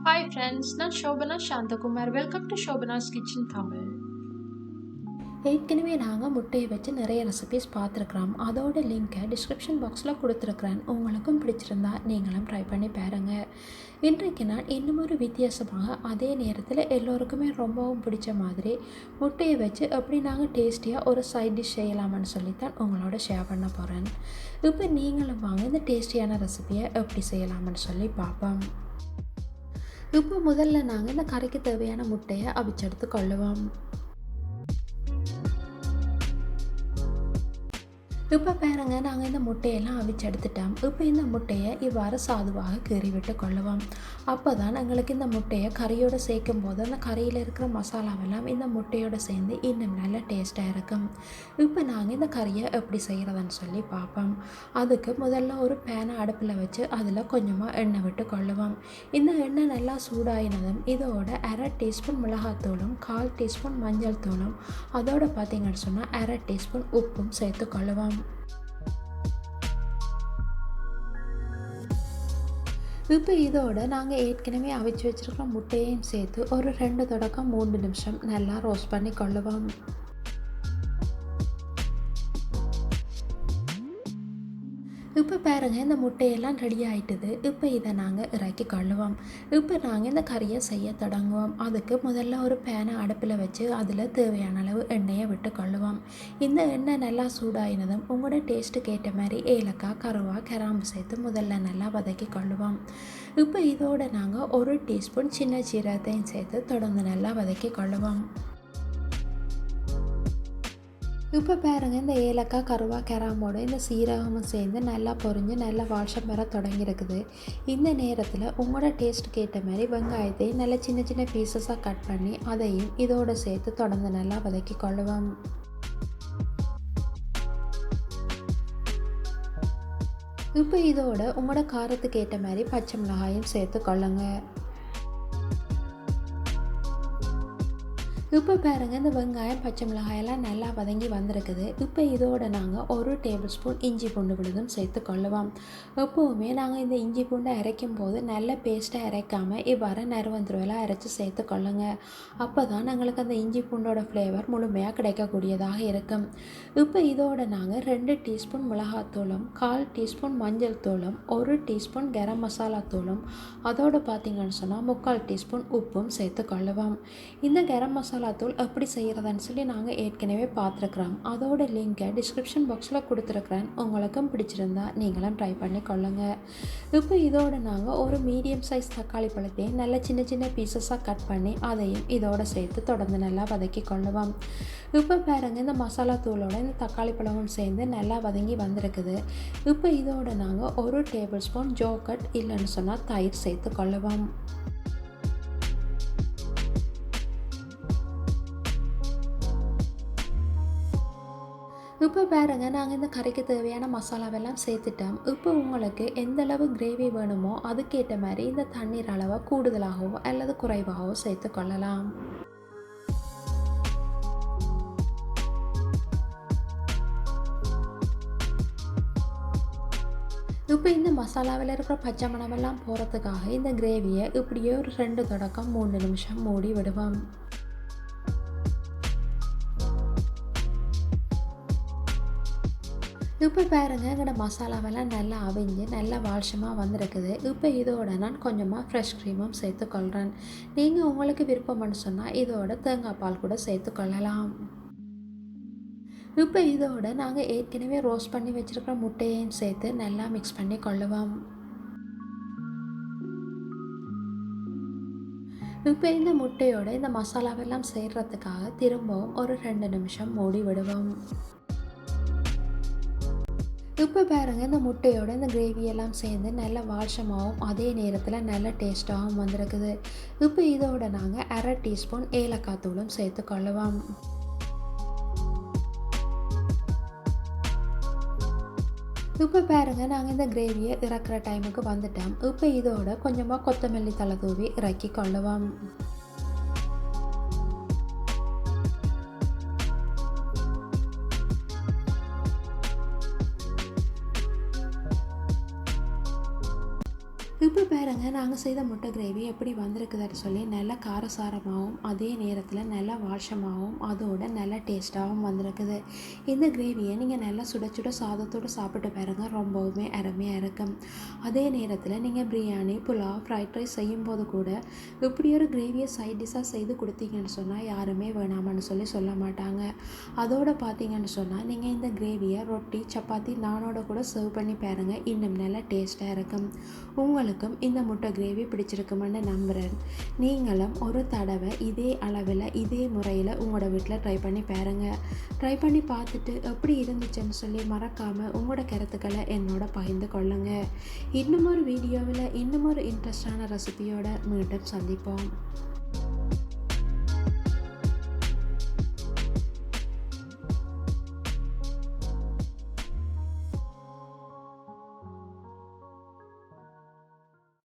Hi friends, நான் Shobana Shantakumar. Welcome to Shobana's Kitchen Tamil. ஏற்கனவே நாங்கள் முட்டையை வச்சு நிறைய ரெசிபீஸ் பார்த்துருக்குறோம். அதோட லிங்க்கை டிஸ்கிரிப்ஷன் பாக்ஸில் கொடுத்துருக்குறேன். உங்களுக்கும் பிடிச்சிருந்தா நீங்களும் ட்ரை பண்ணி பாருங்கள். இன்றைக்கு நான் இன்னும் ஒரு வித்தியாசமாக அதே நேரத்தில் எல்லோருக்குமே ரொம்பவும் பிடிச்ச மாதிரி முட்டையை வச்சு எப்படி நாங்கள் டேஸ்டியாக ஒரு சைட் டிஷ் செய்யலாமான்னு சொல்லித்தான் உங்களோட ஷேர் பண்ண போகிறேன். இப்போ நீங்களும் வாங்க இந்த டேஸ்டியான ரெசிபியை எப்படி செய்யலாமான்னு சொல்லி பார்ப்போம். இப்போ முதல்ல நாங்கள் இந்த கறிக்கு தேவையான முட்டையை அவிச்செடுத்து கொள்ளுவோம். இப்போ பாருங்க, நாங்கள் இந்த முட்டையெல்லாம் அவிச்சு எடுத்துட்டோம். இப்போ இந்த முட்டையை இவ்வாறு சாதுவாக கீறி விட்டு கொள்ளுவோம். அப்போ தான் எங்களுக்கு இந்த முட்டையை கறியோடு சேர்க்கும் போது அந்த கறியில் இருக்கிற மசாலாவெல்லாம் இந்த முட்டையோடு சேர்ந்து இன்னும் நல்ல டேஸ்ட்டாக இருக்கும். இப்போ நாங்கள் இந்த கறியை எப்படி செய்கிறதுன்னு சொல்லி பார்ப்போம். அதுக்கு முதல்ல ஒரு பேனை அடுப்பில் வச்சு அதில் கொஞ்சமாக எண்ணெய் விட்டு கொள்ளுவோம். இந்த எண்ணெய் நல்லா சூடாயினதும் இதோட 1/2 டீஸ்பூன் மிளகாத்தூளும் 1/4 டீஸ்பூன் மஞ்சள் தூளும் அதோட பார்த்திங்கன்னு சொன்னால் 1/2 டீஸ்பூன் உப்பும் சேர்த்து கொள்ளுவோம். இப்போ இதோட நாங்கள் ஏற்கனவே அவிச்சு வச்சுருக்கிற முட்டையையும் சேர்த்து ஒரு 2 தொடக்கம் 3 நிமிஷம் நல்லா ரோஸ்ட் பண்ணி கொள்ளுவோம். இப்போ பாருங்கள், இந்த முட்டையெல்லாம் ரெடி ஆகிட்டுது. இப்போ இதை நாங்கள் இறக்கி கொள்ளுவோம். இப்போ நாங்கள் இந்த கறியை செய்ய தொடங்குவோம். அதுக்கு முதல்ல ஒரு பேனை அடுப்பில் வச்சு அதில் தேவையான அளவு எண்ணெயை விட்டு கொள்ளுவோம். இந்த எண்ணெய் நல்லா சூடாயினதும் உங்களோட டேஸ்ட்டுக்கு ஏற்ற மாதிரி ஏலக்காய், கருவா, கிராம்பு சேர்த்து முதல்ல நல்லா வதக்கி கொள்ளுவோம். இப்போ இதோடு நாங்கள் 1 டீஸ்பூன் சின்ன சீரகத்தையும் சேர்த்து தொடர்ந்து நல்லா வதக்கி கொள்ளுவோம். இப்போ பாருங்கள், இந்த ஏலக்காய், கருவா, கிராம்போட இந்த சீரகமும் சேர்ந்து நல்லா பொரிஞ்சு நல்லா வாசம் வர தொடங்கியிருக்குது. இந்த நேரத்தில் உங்களோட டேஸ்ட்டுக்கு ஏற்ற மாதிரி வெங்காயத்தையும் நல்லா சின்ன சின்ன பீசஸாக கட் பண்ணி அதையும் இதோடு சேர்த்து தொடர்ந்து நல்லா வதக்கி கொள்ளுவோம். இப்போ இதோட உங்களோட காரத்துக்கு ஏற்ற மாதிரி பச்சை மிளகாயும் சேர்த்து கொள்ளுங்க. இப்போ பாருங்கள், இந்த வெங்காயம், பச்சை மிளகாயெல்லாம் நல்லா வதங்கி வந்திருக்குது. இப்போ இதோட நாங்கள் 1 டேபிள் ஸ்பூன் இஞ்சி பூண்டு விழுதும் சேர்த்து கொள்ளுவோம். எப்போவுமே நாங்கள் இந்த இஞ்சி பூண்டை அரைக்கும் போது நல்ல பேஸ்ட்டாக அரைக்காமல் இவ்வாறு நறுவந்துருவலாக அரைச்சி சேர்த்து கொள்ளுங்க. அப்போ தான் எங்களுக்கு அந்த இஞ்சி பூண்டோட ஃப்ளேவர் முழுமையாக கிடைக்கக்கூடியதாக இருக்கும். இப்போ இதோட நாங்கள் 2 டீஸ்பூன் மிளகாத்தூளும் 1/4 டீஸ்பூன் மஞ்சள் தூளும் 1 டீஸ்பூன் கரம் மசாலா தூளும் அதோடு பார்த்திங்கன்னு சொன்னால் 3/4 டீஸ்பூன் உப்பும் சேர்த்து கொள்ளுவோம். இந்த கரம் மசாலா தூள் எப்படி செய்கிறதுன்னு சொல்லி நாங்கள் ஏற்கனவே பார்த்துருக்குறோம். அதோட லிங்கை டிஸ்கிரிப்ஷன் பாக்ஸில் கொடுத்துருக்குறேன். உங்களுக்கும் பிடிச்சிருந்தா நீங்களும் ட்ரை பண்ணி கொள்ளுங்கள். இப்போ இதோட நாங்கள் ஒரு மீடியம் சைஸ் தக்காளி பழத்தையும் நல்ல சின்ன சின்ன பீசஸாக கட் பண்ணி அதையும் இதோட சேர்த்து தொடர்ந்து நல்லா வதக்கி கொள்ளுவோம். இப்போ பாருங்கள், இந்த மசாலா தூளோட இந்த தக்காளி பழமும் சேர்ந்து நல்லா வதங்கி வந்திருக்குது. இப்போ இதோட நாங்கள் 1 டேபிள் ஸ்பூன் ஜோகட் இல்லைன்னு சொன்னால் தயிர் சேர்த்து கொள்ளுவோம். இப்போ பாருங்க, நாங்கள் இந்த கறிக்கு தேவையான மசாலாவெல்லாம் சேர்த்துட்டோம். இப்போ உங்களுக்கு எந்தளவு கிரேவி வேணுமோ அதுக்கேற்ற மாதிரி இந்த தண்ணீர் அளவை கூடுதலாகவோ அல்லது குறைவாகவோ சேர்த்து கொள்ளலாம். இப்போ இந்த மசாலாவில் இருக்கிற பச்சை மணமெல்லாம் போகிறதுக்காக இந்த கிரேவியை இப்படியே ஒரு 2 தொடக்கம் 3 நிமிஷம் மூடி விடுவோம். இப்போ பாருங்கள், எங்களோட மசாலாவெல்லாம் நல்லா அவிஞ்சு நல்லா வாசமாக வந்திருக்குது. இப்போ இதோட நான் கொஞ்சமாக ஃப்ரெஷ் க்ரீமும் சேர்த்து கொள்கிறேன். நீங்கள் உங்களுக்கு விருப்பம்னு சொன்னால் இதோட தேங்காய் பால் கூட சேர்த்து கொள்ளலாம். இப்போ இதோட நாங்கள் ஏற்கனவே ரோஸ்ட் பண்ணி வச்சுருக்கிற முட்டையையும் சேர்த்து நல்லா மிக்ஸ் பண்ணி கொள்ளுவோம். இப்போ இந்த முட்டையோட இந்த மசாலாவெல்லாம் சேர்கிறதுக்காக திரும்பவும் ஒரு 2 நிமிஷம் மூடி விடுவோம். இப்போ பாருங்கள், இந்த முட்டையோட இந்த கிரேவியெல்லாம் சேர்ந்து நல்ல வாசமாகவும் அதே நேரத்தில் நல்ல டேஸ்ட்டாகவும் வந்திருக்குது. இப்போ இதோட நாங்கள் 1/2 டீஸ்பூன் ஏலக்காய் தூளும் சேர்த்து கொள்ளுவோம். இப்போ பாருங்கள், நாங்கள் இந்த கிரேவியை இறக்குற டைமுக்கு வந்துட்டோம். இப்போ இதோட கொஞ்சமாக கொத்தமல்லி தழை தூவி இறக்கி கொள்ளுவோம். இப்போ பாருங்க, நாங்கள் செய்த முட்டை கிரேவி எப்படி வந்திருக்குதுன்னு சொல்லி நல்லா காரசாரமாகவும் அதே நேரத்தில் நல்லா வாஷமாகவும் அதோட நல்லா டேஸ்ட்டாகவும் வந்திருக்குது. இந்த கிரேவியை நீங்கள் நல்லா சுட சுட சாதத்தோடு சாப்பிட்டு பாருங்க, ரொம்பவுமே அருமையாக இருக்கும். அதே நேரத்தில் நீங்கள் பிரியாணி, புலாவ், ஃப்ரைட் ரைஸ் செய்யும்போது கூட இப்படி ஒரு கிரேவியை சைட் டிஷ்ஷாக செய்து கொடுத்தீங்கன்னு சொன்னால் யாருமே வேணாமான்னு சொல்லி சொல்ல மாட்டாங்க. அதோடு பார்த்தீங்கன்னு சொன்னால் நீங்கள் இந்த கிரேவியை ரொட்டி, சப்பாத்தி, நானோட கூட சர்வ் பண்ணி பாருங்கள், இன்னும் நல்லா டேஸ்ட்டாக இருக்கும். உங்களுக்கும் இந்த முட்டை கிரேவி பிடிச்சிருக்குமென்னு நம்புகிறேன். நீங்களும் ஒரு தடவை இதே அளவில் இதே முறையில் உங்களோட வீட்டில் ட்ரை பண்ணி பாருங்கள். ட்ரை பண்ணி பார்த்துட்டு எப்படி இருந்துச்சுன்னு சொல்லி மறக்காமல் உங்களோட கருத்துக்களை என்னோட பகிர்ந்து கொள்ளுங்கள். இன்னும் ஒரு வீடியோவில் இன்னும் ஒரு இன்ட்ரெஸ்டான ரெசிபியோட மீண்டும் சந்திப்போம்.